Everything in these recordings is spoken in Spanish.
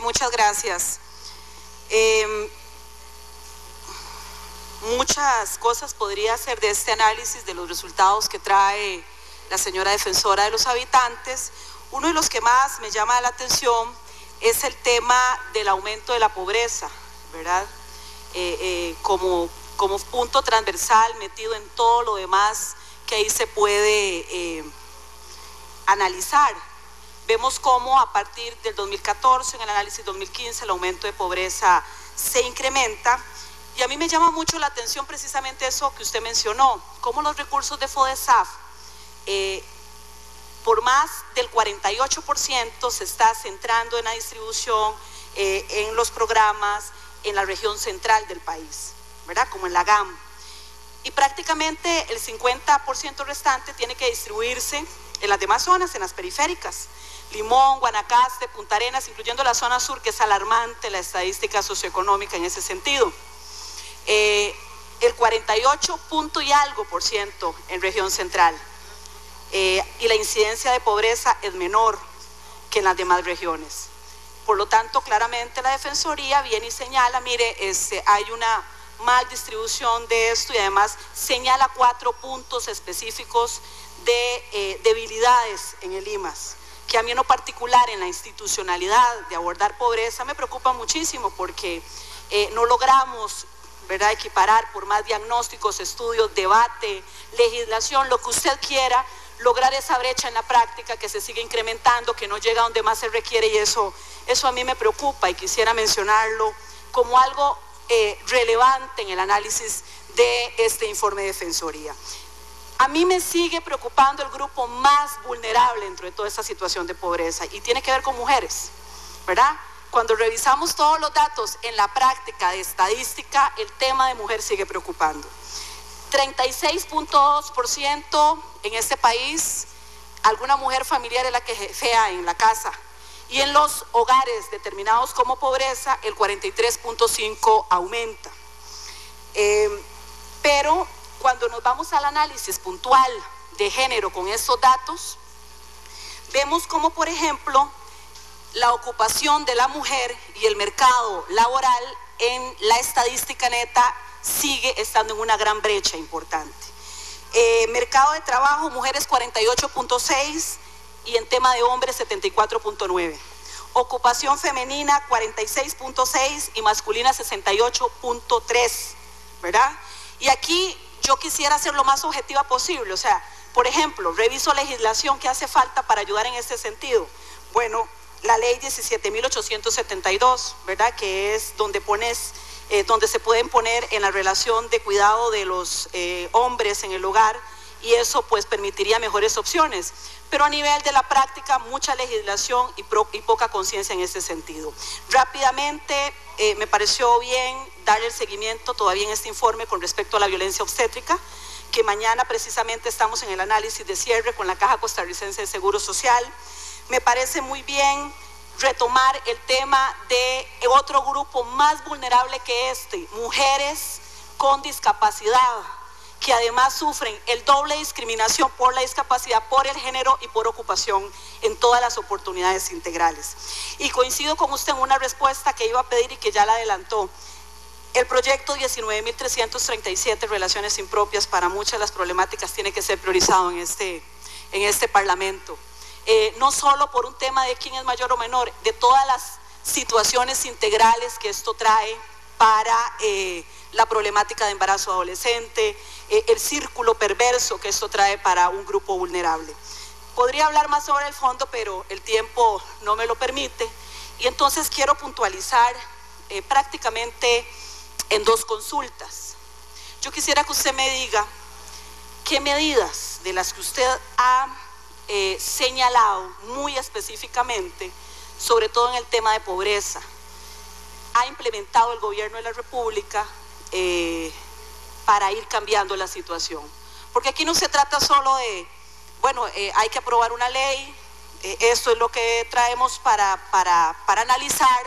muchas gracias. Muchas cosas podría hacer de este análisis de los resultados que trae la señora defensora de los habitantes. Uno de los que más me llama la atención es el tema del aumento de la pobreza, ¿verdad? Como punto transversal metido en todo lo demás que ahí se puede analizar. Vemos cómo a partir del 2014, en el análisis 2015, el aumento de pobreza se incrementa. Y a mí me llama mucho la atención precisamente eso que usted mencionó, cómo los recursos de FODESAF, por más del 48% se está centrando en la distribución, en los programas, en la región central del país, ¿verdad? Como en la GAM. Y prácticamente el 50% restante tiene que distribuirse en las demás zonas, en las periféricas. Limón, Guanacaste, Punta Arenas, incluyendo la zona sur, que es alarmante la estadística socioeconómica en ese sentido. El 48 punto y algo por ciento en región central. Y la incidencia de pobreza es menor que en las demás regiones. Por lo tanto, claramente la Defensoría viene y señala, mire, hay una mal distribución de esto y además señala 4 puntos específicos de debilidades en el IMAS, que a mí en lo particular en la institucionalidad de abordar pobreza me preocupa muchísimo porque no logramos, ¿verdad?, equiparar por más diagnósticos, estudios, debate, legislación, lo que usted quiera, lograr esa brecha en la práctica que se sigue incrementando, que no llega donde más se requiere, y eso a mí me preocupa y quisiera mencionarlo como algo relevante en el análisis de este informe de Defensoría. A mí me sigue preocupando el grupo más vulnerable dentro de toda esta situación de pobreza y tiene que ver con mujeres, ¿verdad? Cuando revisamos todos los datos en la práctica de estadística, el tema de mujer sigue preocupando. 36.2% en este país, alguna mujer familiar es la que jefea en la casa. Y en los hogares determinados como pobreza, el 43.5% aumenta. Pero cuando nos vamos al análisis puntual de género con estos datos, vemos como, por ejemplo, la ocupación de la mujer y el mercado laboral en la estadística neta sigue estando en una gran brecha importante. Mercado de trabajo, mujeres 48.6% y en tema de hombres 74.9%. Ocupación femenina 46.6% y masculina 68.3%, ¿verdad? Y aquí yo quisiera ser lo más objetiva posible, o sea, por ejemplo, reviso legislación que hace falta para ayudar en este sentido. Bueno, la ley 17.872, ¿verdad?, que es donde donde se pueden poner en la relación de cuidado de los hombres en el hogar, y eso pues permitiría mejores opciones. Pero a nivel de la práctica, mucha legislación y poca conciencia en ese sentido. Rápidamente, me pareció bien darle el seguimiento todavía en este informe con respecto a la violencia obstétrica, que mañana precisamente estamos en el análisis de cierre con la Caja Costarricense de Seguro Social. Me parece muy bien retomar el tema de otro grupo más vulnerable que mujeres con discapacidad, que además sufren el doble discriminación por la discapacidad, por el género y por ocupación en todas las oportunidades integrales. Y coincido con usted en una respuesta que iba a pedir y que ya la adelantó. El proyecto 19.337, Relaciones Impropias, para muchas de las problemáticas tiene que ser priorizado en este Parlamento. No solo por un tema de quién es mayor o menor, de todas las situaciones integrales que esto trae para la problemática de embarazo adolescente, el círculo perverso que esto trae para un grupo vulnerable. Podría hablar más sobre el fondo, pero el tiempo no me lo permite, y entonces quiero puntualizar prácticamente en 2 consultas. Yo quisiera que usted me diga qué medidas de las que usted ha señalado muy específicamente, sobre todo en el tema de pobreza, ha implementado el gobierno de la República para ir cambiando la situación. Porque aquí no se trata solo de, bueno, hay que aprobar una ley, esto es lo que traemos para analizar,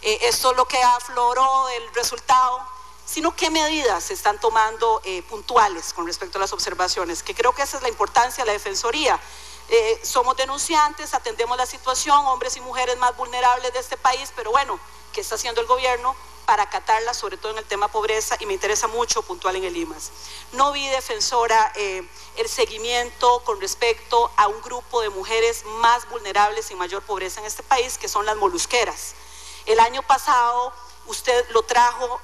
esto es lo que afloró del resultado, sino qué medidas se están tomando puntuales con respecto a las observaciones, que creo que esa es la importancia de la Defensoría. somos denunciantes, atendemos la situación, hombres y mujeres más vulnerables de este país, pero bueno, ¿qué está haciendo el gobierno para acatarla, sobre todo en el tema pobreza? Y me interesa mucho puntual en el IMAS. No vi, defensora, el seguimiento con respecto a un grupo de mujeres más vulnerables y mayor pobreza en este país, que son las molusqueras. El año pasado usted lo trajo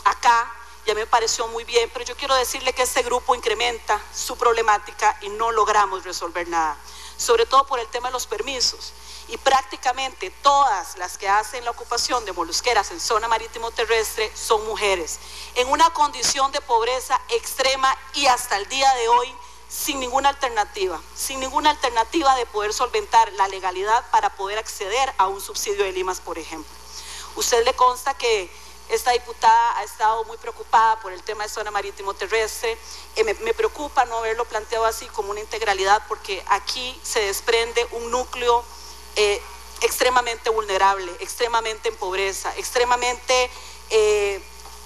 acá, ya me pareció muy bien, pero yo quiero decirle que este grupo incrementa su problemática y no logramos resolver nada, sobre todo por el tema de los permisos. Y prácticamente todas las que hacen la ocupación de molusqueras en zona marítimo terrestre son mujeres, en una condición de pobreza extrema y hasta el día de hoy sin ninguna alternativa de poder solventar la legalidad para poder acceder a un subsidio de limas, por ejemplo. Usted le consta que esta diputada ha estado muy preocupada por el tema de zona marítimo terrestre. Me preocupa no haberlo planteado así como una integralidad, porque aquí se desprende un núcleo extremadamente vulnerable, extremadamente en pobreza, extremadamente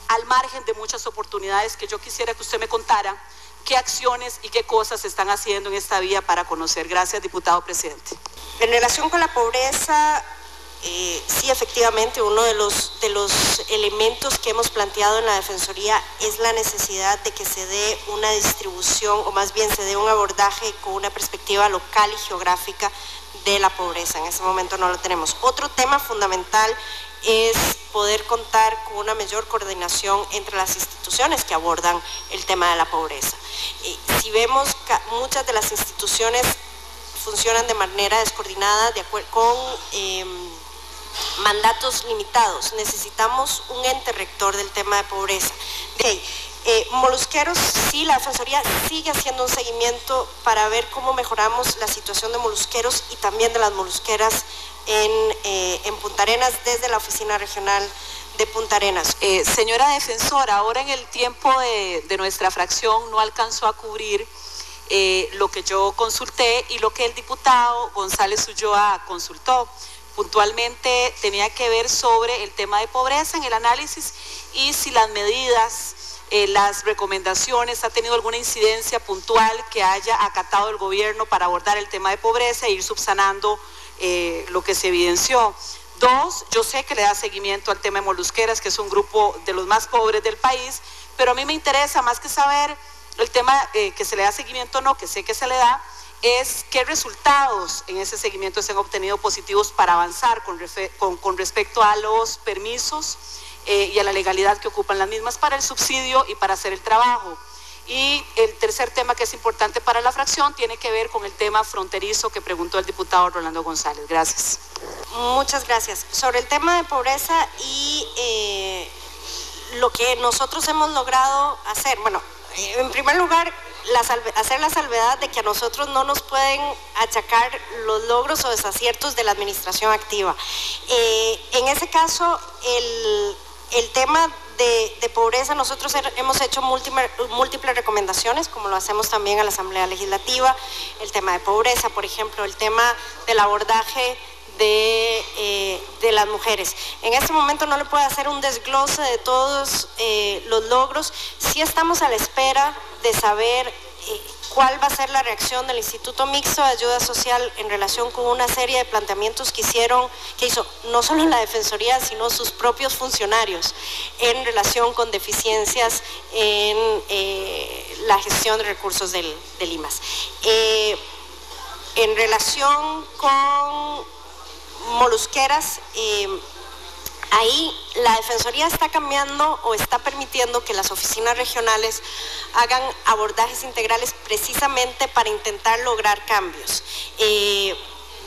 al margen de muchas oportunidades, que yo quisiera que usted me contara qué acciones y qué cosas se están haciendo en esta vía para conocer. Gracias, diputado presidente. En relación con la pobreza, sí, efectivamente, uno de los elementos que hemos planteado en la Defensoría es la necesidad de que se dé una distribución, o más bien se dé un abordaje con una perspectiva local y geográfica de la pobreza. En ese momento no lo tenemos. Otro tema fundamental es poder contar con una mayor coordinación entre las instituciones que abordan el tema de la pobreza. Si vemos que muchas de las instituciones funcionan de manera descoordinada, con mandatos limitados, necesitamos un ente rector del tema de pobreza. Molusqueros, sí, la Defensoría sigue haciendo un seguimiento para ver cómo mejoramos la situación de molusqueros y también de las molusqueras en Punta Arenas, desde la Oficina Regional de Punta Arenas. Señora defensora, ahora en el tiempo de nuestra fracción no alcanzó a cubrir lo que yo consulté y lo que el diputado González Ulloa consultó. Puntualmente tenía que ver sobre el tema de pobreza en el análisis y si las medidas, las recomendaciones, ha tenido alguna incidencia puntual que haya acatado el gobierno para abordar el tema de pobreza e ir subsanando lo que se evidenció. Dos, yo sé que le da seguimiento al tema de molusqueras, que es un grupo de los más pobres del país, pero a mí me interesa más que saber el tema que se le da seguimiento o no, que sé que se le da, es qué resultados en ese seguimiento se han obtenido positivos para avanzar con respecto a los permisos y a la legalidad que ocupan las mismas para el subsidio y para hacer el trabajo. Y el tercer tema que es importante para la fracción tiene que ver con el tema fronterizo que preguntó el diputado Rolando González. Gracias. Muchas gracias. Sobre el tema de pobreza y lo que nosotros hemos logrado hacer, bueno, en primer lugar, hacer la salvedad de que a nosotros no nos pueden achacar los logros o desaciertos de la administración activa. En ese caso, el tema de pobreza, nosotros hemos hecho múltiples recomendaciones, como lo hacemos también a la Asamblea Legislativa. El tema de pobreza, por ejemplo, el tema del abordaje de las mujeres. En este momento no le puedo hacer un desglose de todos los logros. Sí estamos a la espera de saber cuál va a ser la reacción del Instituto Mixto de Ayuda Social en relación con una serie de planteamientos que hizo no solo la Defensoría, sino sus propios funcionarios en relación con deficiencias en la gestión de recursos del IMAS. En relación con molusqueras, ahí la Defensoría está cambiando o está permitiendo que las oficinas regionales hagan abordajes integrales precisamente para intentar lograr cambios.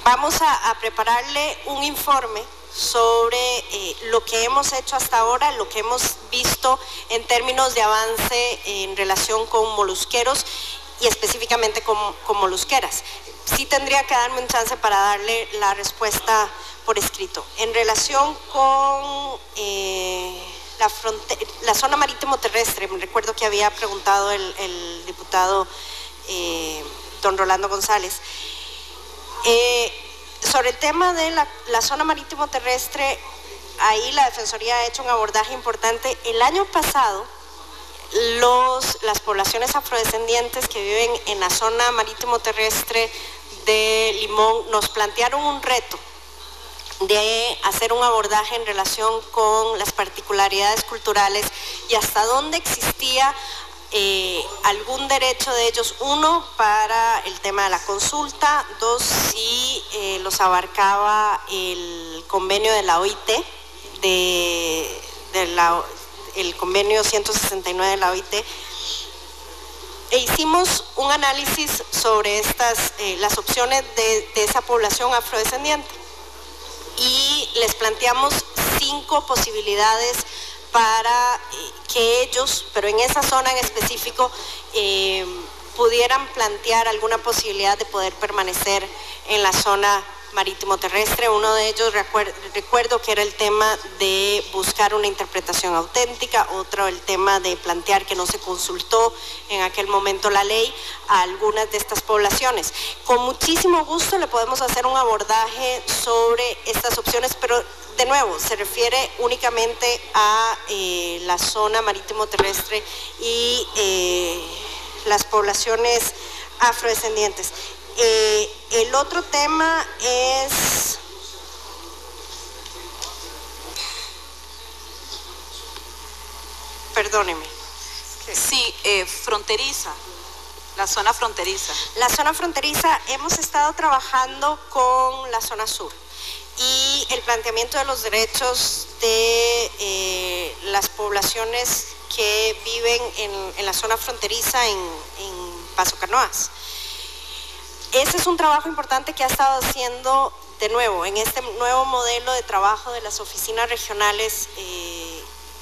Vamos a prepararle un informe sobre lo que hemos hecho hasta ahora, lo que hemos visto en términos de avance en relación con molusqueros y específicamente con molusqueras. Sí tendría que darme un chance para darle la respuesta por escrito. En relación con la zona marítimo terrestre, me recuerdo que había preguntado el diputado don Rolando González. Sobre el tema de la zona marítimo terrestre, ahí la Defensoría ha hecho un abordaje importante. El año pasado, las poblaciones afrodescendientes que viven en la zona marítimo terrestre de Limón nos plantearon un reto de hacer un abordaje en relación con las particularidades culturales y hasta dónde existía algún derecho de ellos, uno, para el tema de la consulta, dos, si los abarcaba el convenio de la OIT, el convenio 169 de la OIT, e hicimos un análisis sobre las opciones de esa población afrodescendiente y les planteamos 5 posibilidades para que ellos, pero en esa zona en específico, pudieran plantear alguna posibilidad de poder permanecer en la zona marítimo terrestre. Uno de ellos recuerdo que era el tema de buscar una interpretación auténtica, otro el tema de plantear que no se consultó en aquel momento la ley a algunas de estas poblaciones. Con muchísimo gusto le podemos hacer un abordaje sobre estas opciones, pero de nuevo se refiere únicamente a la zona marítimo terrestre y las poblaciones afrodescendientes. El otro tema es, perdóneme. Sí, fronteriza, la zona fronteriza. La zona fronteriza, hemos estado trabajando con la zona sur y el planteamiento de los derechos de las poblaciones que viven en la zona fronteriza en Paso Canoas. Ese es un trabajo importante que ha estado haciendo, de nuevo, en este nuevo modelo de trabajo de las oficinas regionales,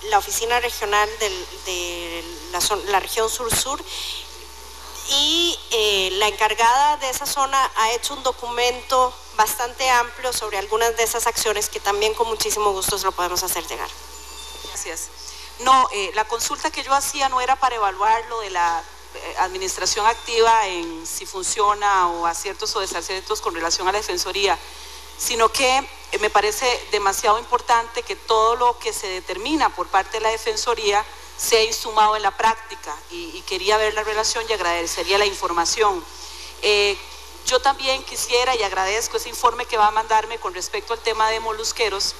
la oficina regional de la región sur-sur, y la encargada de esa zona ha hecho un documento bastante amplio sobre algunas de esas acciones que también con muchísimo gusto se lo podemos hacer llegar. Gracias. No, la consulta que yo hacía no era para evaluar lo de la administración activa en si funciona o aciertos o desaciertos con relación a la Defensoría, sino que me parece demasiado importante que todo lo que se determina por parte de la Defensoría sea insumado en la práctica y quería ver la relación y agradecería la información. Yo también quisiera y agradezco ese informe que va a mandarme con respecto al tema de molusqueros,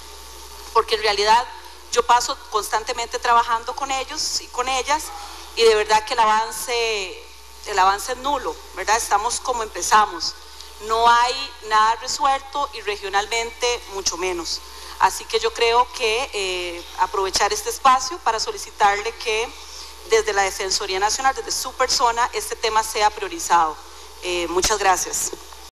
porque en realidad yo paso constantemente trabajando con ellos y con ellas, y de verdad que el avance es nulo, ¿verdad? Estamos como empezamos. No hay nada resuelto y regionalmente mucho menos. Así que yo creo que aprovechar este espacio para solicitarle que desde la Defensoría Nacional, desde su persona, este tema sea priorizado. Muchas gracias.